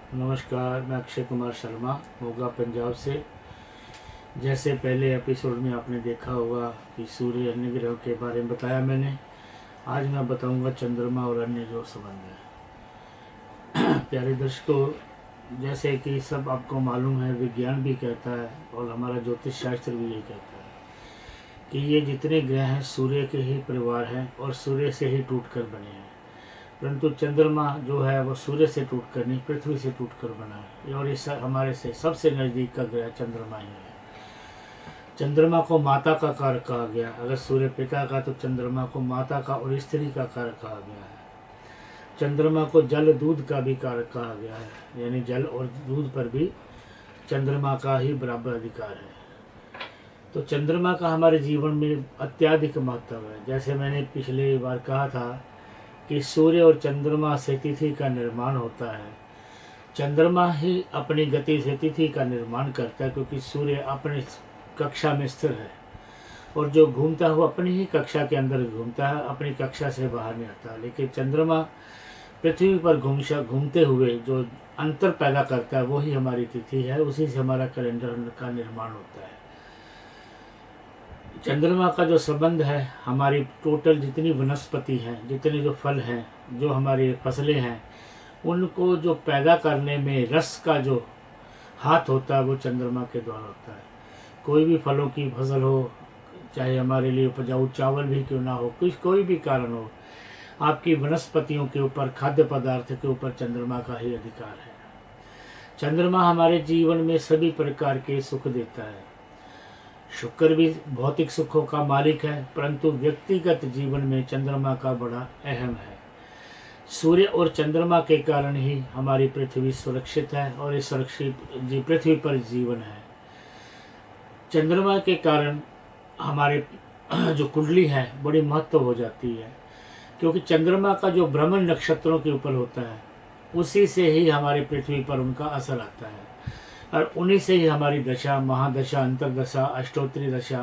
नमस्कार, मैं अक्षय कुमार शर्मा, मोगा पंजाब से। जैसे पहले एपिसोड में आपने देखा होगा कि सूर्य अन्य ग्रहों के बारे में बताया मैंने। आज मैं बताऊंगा चंद्रमा और अन्य जो संबंध है। प्यारे दर्शकों, जैसे कि सब आपको मालूम है, विज्ञान भी कहता है और हमारा ज्योतिष शास्त्र भी यही कहता है कि ये जितने ग्रह हैं सूर्य के ही परिवार हैं और सूर्य से ही टूट कर बने हैं। परंतु चंद्रमा जो है वो सूर्य से टूटकर नहीं, पृथ्वी से टूटकर बना है और इस हमारे से सबसे नज़दीक का ग्रह चंद्रमा ही है। चंद्रमा को माता का कारक कहा गया। अगर सूर्य पिता का, तो चंद्रमा को माता का और स्त्री का कारक कहा गया है। चंद्रमा को जल दूध का भी कारक कहा गया है, यानी जल और दूध पर भी चंद्रमा का ही बराबर अधिकार है। तो चंद्रमा का हमारे जीवन में अत्यधिक महत्व है। जैसे मैंने पिछले बार कहा था कि सूर्य और चंद्रमा से तिथि का निर्माण होता है। चंद्रमा ही अपनी गति से तिथि का निर्माण करता है, क्योंकि सूर्य अपनी कक्षा में स्थिर है और जो घूमता है वो अपनी ही कक्षा के अंदर घूमता है, अपनी कक्षा से बाहर नहीं आता। लेकिन चंद्रमा पृथ्वी पर घूमते हुए जो अंतर पैदा करता है वही हमारी तिथि है, उसी से हमारा कैलेंडर का निर्माण होता है। चंद्रमा का जो संबंध है, हमारी टोटल जितनी वनस्पति हैं, जितने जो फल हैं, जो हमारी फसलें हैं, उनको जो पैदा करने में रस का जो हाथ होता है वो चंद्रमा के द्वारा होता है। कोई भी फलों की फसल हो, चाहे हमारे लिए उपजाऊ चावल भी क्यों ना हो, कोई भी कारण हो, आपकी वनस्पतियों के ऊपर, खाद्य पदार्थ के ऊपर चंद्रमा का ही अधिकार है। चंद्रमा हमारे जीवन में सभी प्रकार के सुख देता है। शुक्र भी भौतिक सुखों का मालिक है, परंतु व्यक्तिगत जीवन में चंद्रमा का बड़ा अहम है। सूर्य और चंद्रमा के कारण ही हमारी पृथ्वी सुरक्षित है और इस सुरक्षित पृथ्वी पर जीवन है। चंद्रमा के कारण हमारे जो कुंडली है बड़ी महत्व हो जाती है, क्योंकि चंद्रमा का जो भ्रमण नक्षत्रों के ऊपर होता है उसी से ही हमारी पृथ्वी पर उनका असर आता है और उन्हीं से ही हमारी दशा, महादशा, अंतरदशा, अष्टोत्तरी दशा,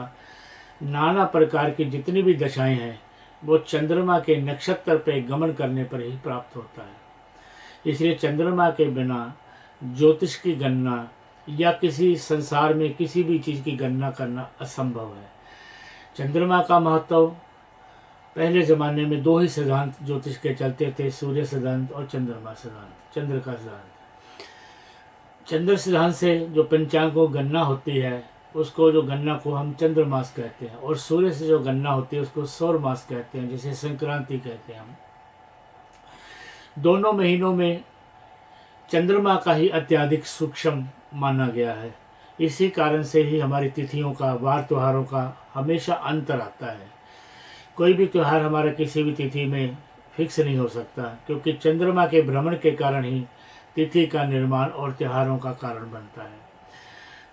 नाना प्रकार की जितनी भी दशाएं हैं वो चंद्रमा के नक्षत्र पे गमन करने पर ही प्राप्त होता है। इसलिए चंद्रमा के बिना ज्योतिष की गणना या किसी संसार में किसी भी चीज़ की गणना करना असंभव है। चंद्रमा का महत्व, पहले ज़माने में दो ही सिद्धांत ज्योतिष के चलते थे, सूर्य सिद्धांत और चंद्रमा सिद्धांत, चंद्र का सिद्धांत। चंद्र सिद्धांत से जो पंचांगों गणना होती है उसको, जो गणना को हम चंद्र मास कहते हैं, और सूर्य से जो गणना होती है उसको सौर मास कहते हैं, जिसे संक्रांति कहते हैं हम। दोनों महीनों में चंद्रमा का ही अत्यधिक सूक्ष्म माना गया है। इसी कारण से ही हमारी तिथियों का, वार त्योहारों का हमेशा अंतर आता है। कोई भी त्यौहार हमारा किसी भी तिथि में फिक्स नहीं हो सकता, क्योंकि चंद्रमा के भ्रमण के कारण ही तिथि का निर्माण और त्योहारों का कारण बनता है।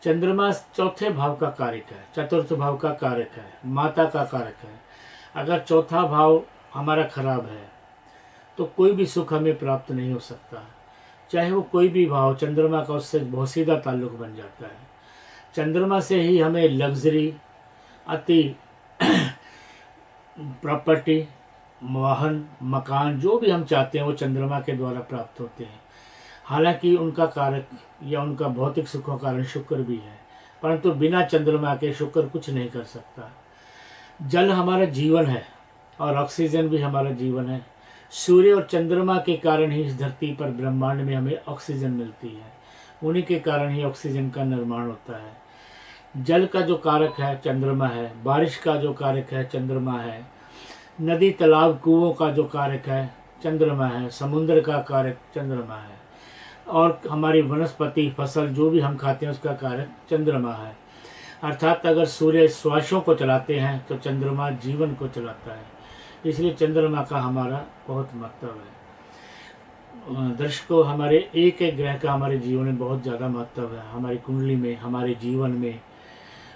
चंद्रमा चौथे भाव का कारक है, चतुर्थ भाव का कारक है, माता का कारक है। अगर चौथा भाव हमारा खराब है तो कोई भी सुख हमें प्राप्त नहीं हो सकता, चाहे वो कोई भी भाव। चंद्रमा का उससे बहुत सीधा ताल्लुक बन जाता है। चंद्रमा से ही हमें लग्जरी, अति प्रॉपर्टी, वाहन, मकान, जो भी हम चाहते हैं वो चंद्रमा के द्वारा प्राप्त होते हैं। हालांकि उनका कारक या उनका भौतिक सुखों कारण शुक्र भी है, परंतु बिना चंद्रमा के शुक्र कुछ नहीं कर सकता। जल हमारा जीवन है और ऑक्सीजन भी हमारा जीवन है। सूर्य और चंद्रमा के कारण ही इस धरती पर, ब्रह्मांड में हमें ऑक्सीजन मिलती है। उन्हीं के कारण ही ऑक्सीजन का निर्माण होता है। जल का जो कारक है चंद्रमा है, बारिश का जो कारक है चंद्रमा है, नदी, तालाब, कुओं का जो कारक है चंद्रमा है, समुद्र का कारक चंद्रमा है, और हमारी वनस्पति, फसल जो भी हम खाते हैं उसका कारक चंद्रमा है। अर्थात अगर सूर्य श्वासों को चलाते हैं तो चंद्रमा जीवन को चलाता है। इसलिए चंद्रमा का हमारा बहुत महत्व है। दर्शकों, हमारे एक एक ग्रह का हमारे जीवन में बहुत ज़्यादा महत्व है, हमारी कुंडली में, हमारे जीवन में।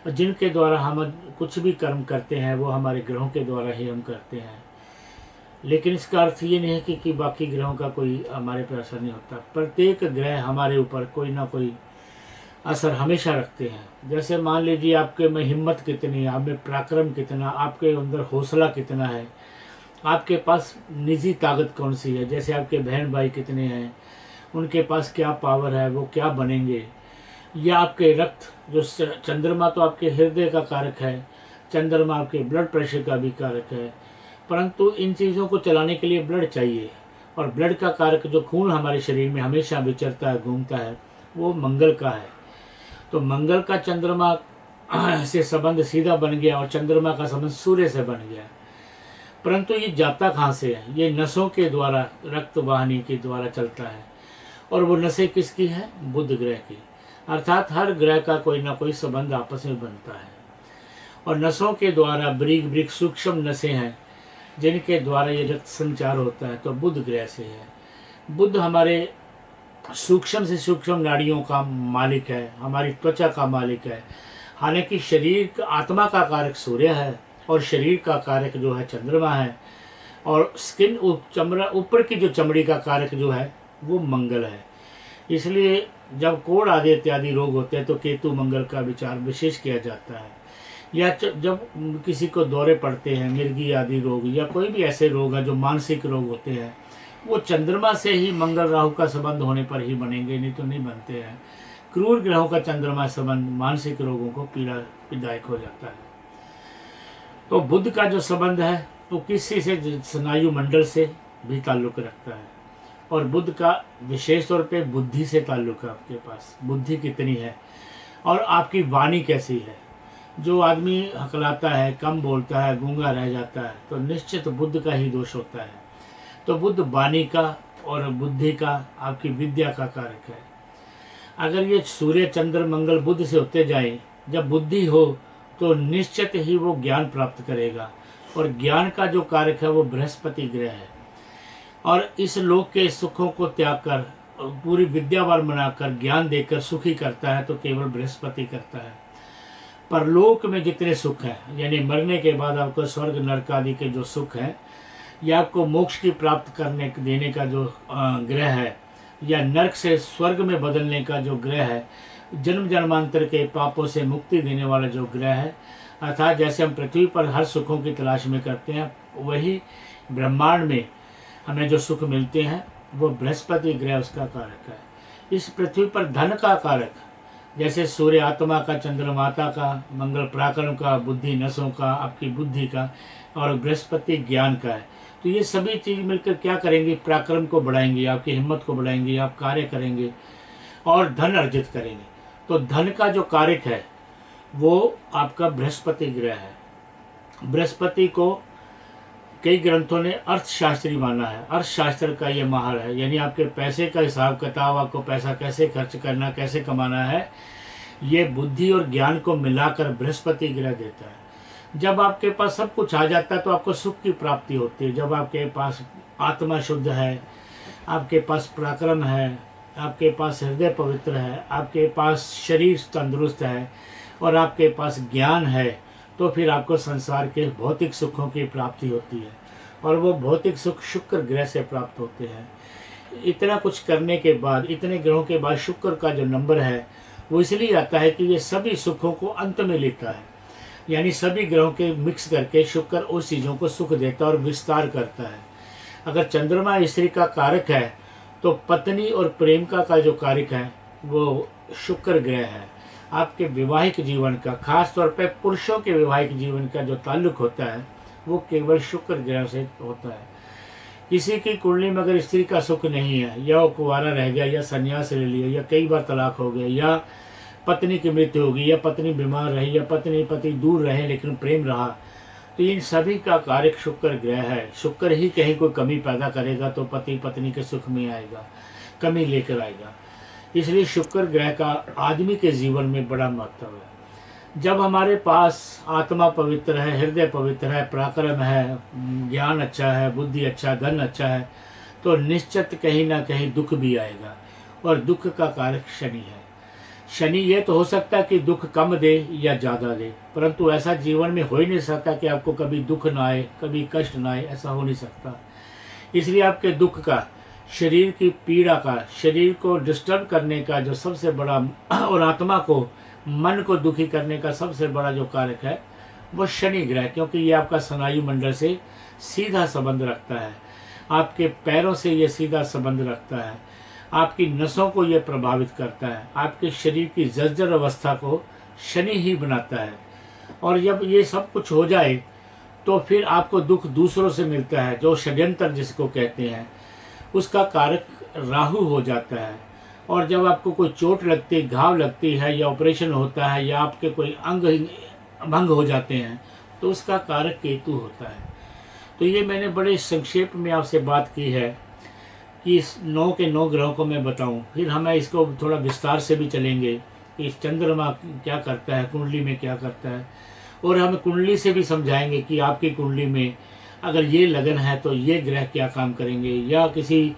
जिनके द्वारा हम कुछ भी कर्म करते हैं वो हमारे ग्रहों के द्वारा ही हम करते हैं। लेकिन इसका अर्थ ये नहीं है कि बाकी ग्रहों का कोई हमारे पर असर नहीं होता। प्रत्येक ग्रह हमारे ऊपर कोई ना कोई असर हमेशा रखते हैं। जैसे मान लीजिए आपके में हिम्मत कितनी है, आप में पराक्रम कितना, आपके अंदर हौसला कितना है, आपके पास निजी ताकत कौन सी है, जैसे आपके बहन भाई कितने हैं, उनके पास क्या पावर है, वो क्या बनेंगे। या आपके रक्त जो चंद्रमा तो आपके हृदय का कारक है, चंद्रमा आपके ब्लड प्रेशर का भी कारक है, परंतु इन चीज़ों को चलाने के लिए ब्लड चाहिए। और ब्लड का कारक जो खून हमारे शरीर में हमेशा विचरता है, घूमता है, वो मंगल का है। तो मंगल का चंद्रमा से संबंध सीधा बन गया और चंद्रमा का संबंध सूर्य से बन गया। परंतु ये जाता कहाँ से है? ये नसों के द्वारा, रक्त वाहिनी के द्वारा चलता है। और वो नसें किसकी है? बुध ग्रह की। अर्थात हर ग्रह का कोई ना कोई संबंध आपस में बनता है। और नसों के द्वारा ब्रीक ब्रीक सूक्ष्म नसें हैं जिनके द्वारा ये रक्त संचार होता है, तो बुध ग्रह से है। बुध हमारे सूक्ष्म से सूक्ष्म नाड़ियों का मालिक है, हमारी त्वचा का मालिक है। हालांकि शरीर आत्मा का कारक सूर्य है और शरीर का कारक जो है चंद्रमा है, और स्किन चमड़ा ऊपर की जो चमड़ी का कारक जो है वो मंगल है। इसलिए जब कोढ़ आदि इत्यादि रोग होते हैं तो केतु मंगल का विचार विशेष किया जाता है। या जब किसी को दौरे पड़ते हैं, मिर्गी आदि रोग या कोई भी ऐसे रोग हैं जो मानसिक रोग होते हैं, वो चंद्रमा से ही मंगल राहु का संबंध होने पर ही बनेंगे, नहीं तो नहीं बनते हैं। क्रूर ग्रहों का चंद्रमा संबंध मानसिक रोगों को पीड़ादायक हो जाता है। तो बुध का जो संबंध है वो किसी से स्नायु मंडल से भी ताल्लुक रखता है। और बुध का विशेष तौर पे बुद्धि से ताल्लुक है। आपके पास बुद्धि कितनी है और आपकी वाणी कैसी है। जो आदमी हकलाता है, कम बोलता है, गूंगा रह जाता है, तो निश्चित बुध का ही दोष होता है। तो बुध वाणी का और बुद्धि का, आपकी विद्या का कारक है। अगर ये सूर्य चंद्र मंगल बुध से होते जाए, जब बुद्धि हो तो निश्चित ही वो ज्ञान प्राप्त करेगा। और ज्ञान का जो कारक है वो बृहस्पति ग्रह है। और इस लोक के सुखों को त्याग कर, पूरी विद्यावान बनाकर, ज्ञान देकर सुखी करता है तो केवल बृहस्पति करता है। परलोक में जितने सुख हैं, यानी मरने के बाद आपको स्वर्ग नरक आदि के जो सुख हैं, या आपको मोक्ष की प्राप्त करने देने का जो ग्रह है, या नरक से स्वर्ग में बदलने का जो ग्रह है, जन्म जन्मांतर के पापों से मुक्ति देने वाला जो ग्रह है, अर्थात जैसे हम पृथ्वी पर हर सुखों की तलाश में करते हैं, वही ब्रह्मांड में हमें जो सुख मिलते हैं वो बृहस्पति ग्रह उसका कारक है। इस पृथ्वी पर धन का कारक जैसे सूर्य आत्मा का, चंद्रमाता का, मंगल पराक्रम का, बुद्धि नसों का, आपकी बुद्धि का, और बृहस्पति ज्ञान का है। तो ये सभी चीज़ मिलकर क्या करेंगी? पराक्रम को बढ़ाएंगी, आपकी हिम्मत को बढ़ाएंगी, आप कार्य करेंगे और धन अर्जित करेंगे। तो धन का जो कारक है वो आपका बृहस्पति ग्रह है। बृहस्पति को कई ग्रंथों ने अर्थशास्त्री माना है। अर्थशास्त्र का ये माहर है, यानी आपके पैसे का हिसाब किताब, आपको पैसा कैसे खर्च करना, कैसे कमाना है, ये बुद्धि और ज्ञान को मिलाकर बृहस्पति ग्रह देता है। जब आपके पास सब कुछ आ जाता है तो आपको सुख की प्राप्ति होती है। जब आपके पास आत्मा शुद्ध है, आपके पास पराक्रम है, आपके पास हृदय पवित्र है, आपके पास शरीर तंदुरुस्त है और आपके पास ज्ञान है, तो फिर आपको संसार के भौतिक सुखों की प्राप्ति होती है। और वो भौतिक सुख शुक्र ग्रह से प्राप्त होते हैं। इतना कुछ करने के बाद, इतने ग्रहों के बाद शुक्र का जो नंबर है वो इसलिए आता है कि ये सभी सुखों को अंत में लेता है। यानी सभी ग्रहों के मिक्स करके शुक्र उस चीज़ों को सुख देता है और विस्तार करता है। अगर चंद्रमा स्त्री का कारक है तो पत्नी और प्रेम का जो कारक है वो शुक्र ग्रह है। आपके वैवाहिक जीवन का, खास तौर पे पुरुषों के वैवाहिक जीवन का जो ताल्लुक होता है वो केवल शुक्र ग्रह से होता है। किसी की कुंडली में अगर स्त्री का सुख नहीं है, या वो कुंवारा रह गया, या संन्यास ले लिया, या कई बार तलाक हो गया, या पत्नी की मृत्यु होगी, या पत्नी बीमार रही, या पति दूर रहे लेकिन प्रेम रहा, तो इन सभी का कारक शुक्र ग्रह है। शुक्र ही कहीं कोई कमी पैदा करेगा तो पति पत्नी के सुख में आएगा, कमी लेकर आएगा। इसलिए शुक्र ग्रह का आदमी के जीवन में बड़ा महत्व है। जब हमारे पास आत्मा पवित्र है, हृदय पवित्र है, पराक्रम है, ज्ञान अच्छा है, बुद्धि अच्छा, धन अच्छा है, तो निश्चित कहीं ना कहीं दुख भी आएगा। और दुख का कारक शनि है। शनि ये तो हो सकता है कि दुख कम दे या ज़्यादा दे, परंतु ऐसा जीवन में हो ही नहीं सकता कि आपको कभी दुख ना आए, कभी कष्ट ना आए, ऐसा हो नहीं सकता। इसलिए आपके दुख का, शरीर की पीड़ा का, शरीर को डिस्टर्ब करने का जो सबसे बड़ा, और आत्मा को, मन को दुखी करने का सबसे बड़ा जो कारक है वो शनि ग्रह, क्योंकि ये आपका स्नायु मंडल से सीधा संबंध रखता है, आपके पैरों से ये सीधा संबंध रखता है। आपकी नसों को यह प्रभावित करता है, आपके शरीर की जर्जर अवस्था को शनि ही बनाता है। और जब ये सब कुछ हो जाए तो फिर आपको दुख दूसरों से मिलता है, जो षड्यंत्र जिसको कहते हैं, उसका कारक राहु हो जाता है। और जब आपको कोई चोट लगती, घाव लगती है, या ऑपरेशन होता है, या आपके कोई अंग भंग हो जाते हैं, तो उसका कारक केतु होता है। तो ये मैंने बड़े संक्षेप में आपसे बात की है कि इस 9 के 9 ग्रहों को मैं बताऊं। फिर हमें इसको थोड़ा विस्तार से भी चलेंगे कि चंद्रमा क्या करता है, कुंडली में क्या करता है, और हम कुंडली से भी समझाएंगे कि आपकी कुंडली में अगर ये लगन है तो ये ग्रह क्या काम करेंगे, या किसी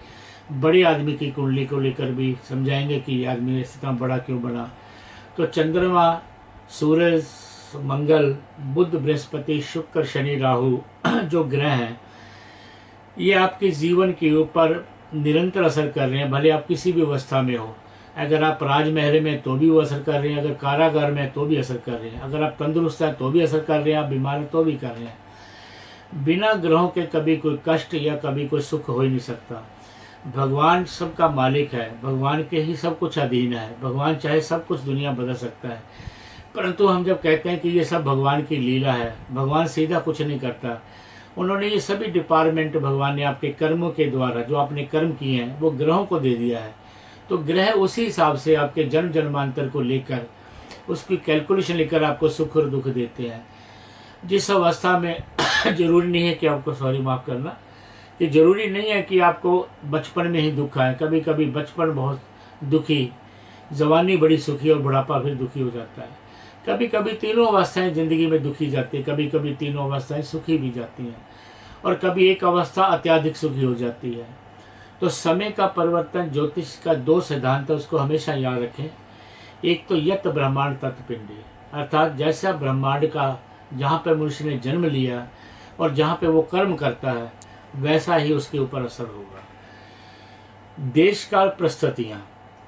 बड़े आदमी की कुंडली को लेकर भी समझाएंगे कि ये आदमी इतना बड़ा क्यों बना। तो चंद्रमा, सूरज, मंगल, बुध, बृहस्पति, शुक्र, शनि, राहु जो ग्रह हैं, ये आपके जीवन के ऊपर निरंतर असर कर रहे हैं। भले आप किसी भी अवस्था में हो, अगर आप राजमहल में तो भी वो असर कर रहे हैं, अगर कारागार में तो भी असर कर रहे हैं, अगर आप तंदुरुस्त हैं तो भी असर कर रहे हैं, आप बीमार हैं तो भी कर रहे हैं। बिना ग्रहों के कभी कोई कष्ट या कभी कोई सुख हो ही नहीं सकता। भगवान सबका मालिक है, भगवान के ही सब कुछ अधीन है। भगवान चाहे सब कुछ दुनिया बदल सकता है, परंतु हम जब कहते हैं कि ये सब भगवान की लीला है, भगवान सीधा कुछ नहीं करता। उन्होंने ये सभी डिपार्टमेंट भगवान ने आपके कर्मों के द्वारा, जो आपने कर्म किए हैं, वो ग्रहों को दे दिया है। तो ग्रह उसी हिसाब से आपके जन्म जन्मांतर को लेकर, उसकी कैलकुलेशन लेकर आपको सुख और दुख देते हैं। जिस अवस्था में जरूरी नहीं है कि आपको, सॉरी माफ़ करना, कि जरूरी नहीं है कि आपको बचपन में ही दुख आए। कभी कभी बचपन बहुत दुखी, जवानी बड़ी सुखी, और बुढ़ापा फिर दुखी हो जाता है। कभी कभी तीनों अवस्थाएं ज़िंदगी में दुखी जाती है, कभी कभी तीनों अवस्थाएं सुखी भी जाती हैं, और कभी एक अवस्था अत्यधिक सुखी हो जाती है। तो समय का परिवर्तन, ज्योतिष का 2 सिद्धांत है, उसको हमेशा याद रखें। एक तो यत ब्रह्मांड तत्पिंडी, अर्थात जैसा ब्रह्मांड का जहाँ पर मनुष्य ने जन्म लिया और जहाँ पे वो कर्म करता है, वैसा ही उसके ऊपर असर होगा। देश काल परिस्थितियाँ,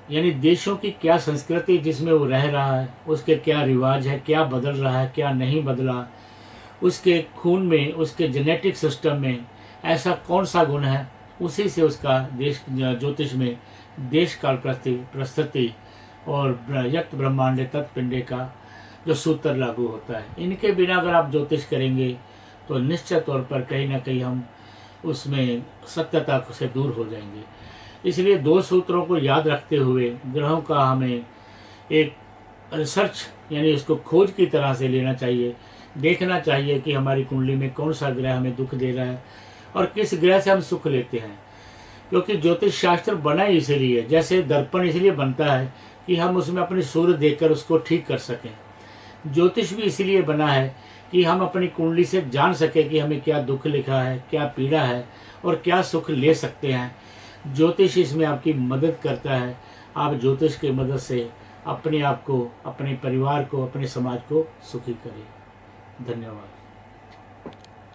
यानी देशों की क्या संस्कृति जिसमें वो रह रहा है, उसके क्या रिवाज है, क्या बदल रहा है, क्या नहीं बदला, उसके खून में, उसके जेनेटिक सिस्टम में ऐसा कौन सा गुण है, उसी से उसका देश ज्योतिष में देश काल परिस्थिति और यक्त ब्रह्मांड तत्पिंडे का जो सूत्र लागू होता है। इनके बिना अगर आप ज्योतिष करेंगे तो निश्चित तौर पर कहीं ना कहीं हम उसमें सत्यता से दूर हो जाएंगे। इसलिए 2 सूत्रों को याद रखते हुए ग्रहों का हमें एक रिसर्च, यानी उसको खोज की तरह से लेना चाहिए। देखना चाहिए कि हमारी कुंडली में कौन सा ग्रह हमें दुख दे रहा है और किस ग्रह से हम सुख लेते हैं। क्योंकि ज्योतिष शास्त्र बना ही इसीलिए, जैसे दर्पण इसलिए बनता है कि हम उसमें अपनी सूर्य देखकर उसको ठीक कर सकें। ज्योतिष भी इसीलिए बना है कि हम अपनी कुंडली से जान सकें कि हमें क्या दुख लिखा है, क्या पीड़ा है और क्या सुख ले सकते हैं। ज्योतिष इसमें आपकी मदद करता है। आप ज्योतिष की मदद से अपने आप को, अपने परिवार को, अपने समाज को सुखी करें। धन्यवाद।